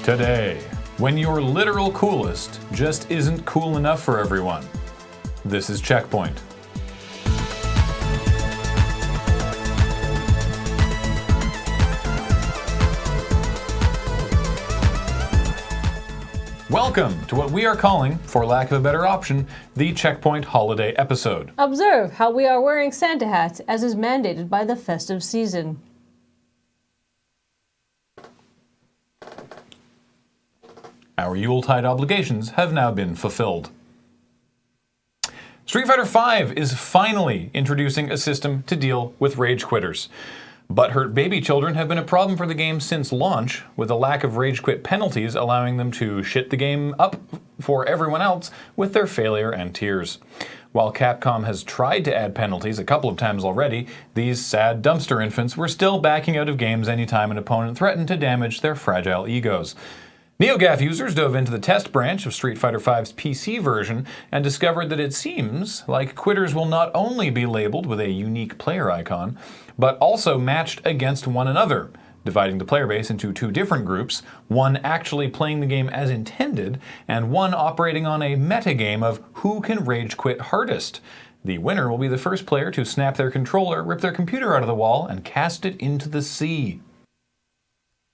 Today, when your literal coolest just isn't cool enough for everyone. This is CheckPoint. Welcome to what we are calling, for lack of a better option, the CheckPoint Holiday episode. Observe how we are wearing Santa hats as is mandated by the festive season. Our Yuletide obligations have now been fulfilled. Street Fighter V is finally introducing a system to deal with rage quitters. Butthurt baby children have been a problem for the game since launch, with a lack of rage quit penalties allowing them to shit the game up for everyone else with their failure and tears. While Capcom has tried to add penalties a couple of times already, these sad dumpster infants were still backing out of games anytime an opponent threatened to damage their fragile egos. NeoGAF users dove into the test branch of Street Fighter V's PC version and discovered that it seems like quitters will not only be labeled with a unique player icon, but also matched against one another, dividing the player base into two different groups, one actually playing the game as intended, and one operating on a metagame of who can rage quit hardest. The winner will be the first player to snap their controller, rip their computer out of the wall, and cast it into the sea.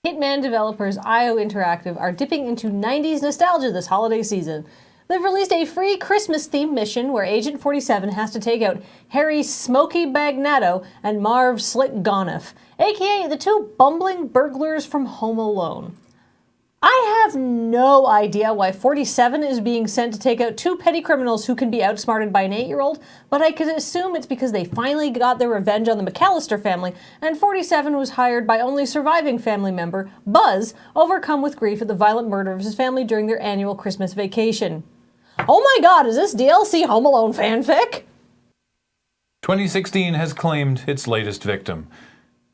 Hitman developers IO Interactive are dipping into 90s nostalgia this holiday season. They've released a free Christmas-themed mission where Agent 47 has to take out Harry Smokey Bagnato and Marv Slick Gonif, aka the two bumbling burglars from Home Alone. I have no idea why 47 is being sent to take out two petty criminals who can be outsmarted by an 8-year-old, but I could assume it's because they finally got their revenge on the McAllister family, and 47 was hired by only surviving family member, Buzz, overcome with grief at the violent murder of his family during their annual Christmas vacation. Oh my god, is this DLC Home Alone fanfic? 2016 has claimed its latest victim,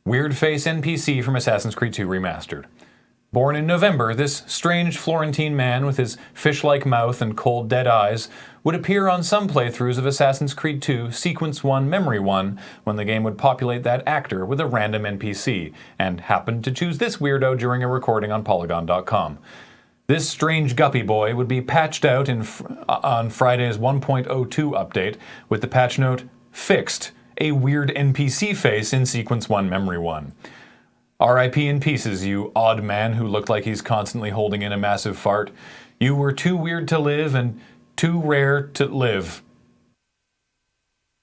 Weird Face NPC from Assassin's Creed II Remastered. Born in November, this strange Florentine man with his fish-like mouth and cold, dead eyes would appear on some playthroughs of Assassin's Creed II Sequence 1 Memory 1 when the game would populate that actor with a random NPC, and happened to choose this weirdo during a recording on Polygon.com. This strange guppy boy would be patched out on Friday's 1.02 update with the patch note, "Fixed, a weird NPC face in Sequence 1 Memory 1. R.I.P. in pieces, you odd man who looked like he's constantly holding in a massive fart. You were too weird to live and too rare to live."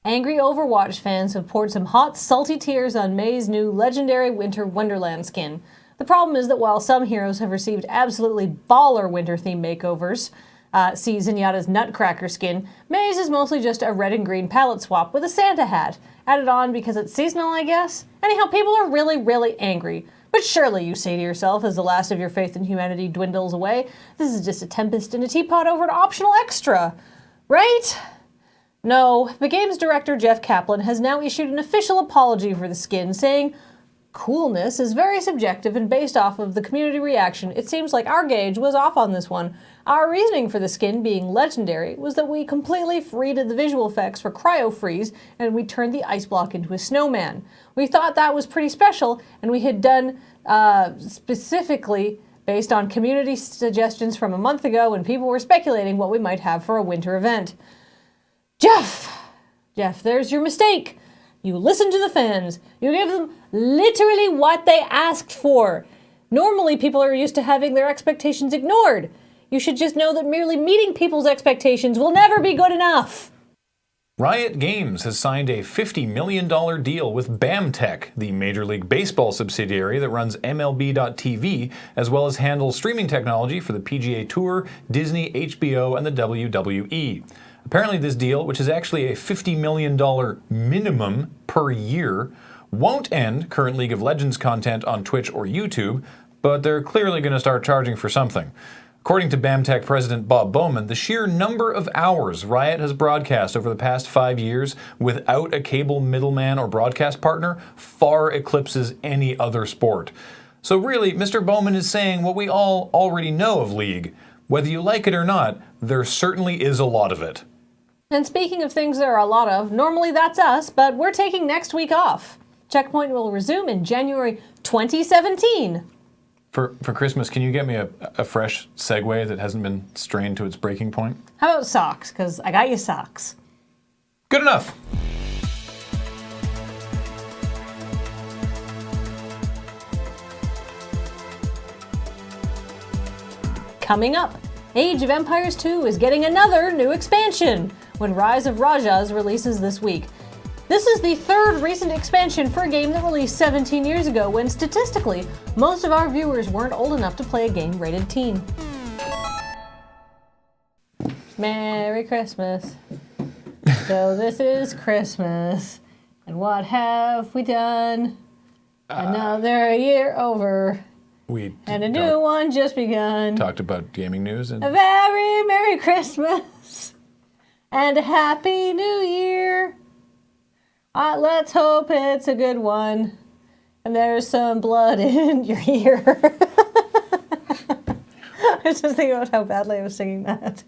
Angry Overwatch fans have poured some hot, salty tears on Mei's new legendary Winter Wonderland skin. The problem is that while some heroes have received absolutely baller winter-themed makeovers, see Zenyatta's Nutcracker skin, Mei's is mostly just a red and green palette swap with a Santa hat. Added on because it's seasonal, I guess? Anyhow, people are really, really angry. But surely, you say to yourself, as the last of your faith in humanity dwindles away, this is just a tempest in a teapot over an optional extra. Right? No, the game's director Jeff Kaplan has now issued an official apology for the skin, saying, "Coolness is very subjective and based off of the community reaction. It seems like our gauge was off on this one. Our reasoning for the skin being legendary was that we completely redid the visual effects for cryo freeze and we turned the ice block into a snowman. We thought that was pretty special and we had done specifically based on community suggestions from a month ago when people were speculating what we might have for a winter event." Jeff, there's your mistake. You listen to the fans. You give them literally what they asked for. Normally, people are used to having their expectations ignored. You should just know that merely meeting people's expectations will never be good enough. Riot Games has signed a $50 million deal with BAMTech, the Major League Baseball subsidiary that runs MLB.TV, as well as handles streaming technology for the PGA Tour, Disney, HBO, and the WWE. Apparently this deal, which is actually a $50 million minimum per year, won't end current League of Legends content on Twitch or YouTube, but they're clearly going to start charging for something. According to BAMTech President Bob Bowman, the sheer number of hours Riot has broadcast over the past 5 years without a cable middleman or broadcast partner far eclipses any other sport. So really, Mr. Bowman is saying what we all already know of League. Whether you like it or not, there certainly is a lot of it. And speaking of things there are a lot of, normally that's us, but we're taking next week off. CheckPoint will resume in January 2017. For Christmas, can you get me a fresh segue that hasn't been strained to its breaking point? How about socks? Because I got you socks. Good enough. Coming up, Age of Empires 2 is getting another new expansion when Rise of Rajas releases this week. This is the third recent expansion for a game that released 17 years ago when statistically, most of our viewers weren't old enough to play a game rated teen. Merry Christmas. So this is Christmas. And what have we done? Another year over. And a new one just begun. Talked about gaming news and A very Merry Christmas and a Happy New Year. Let's hope it's a good one. And there's some blood in your ear. I was just thinking about how badly I was singing that.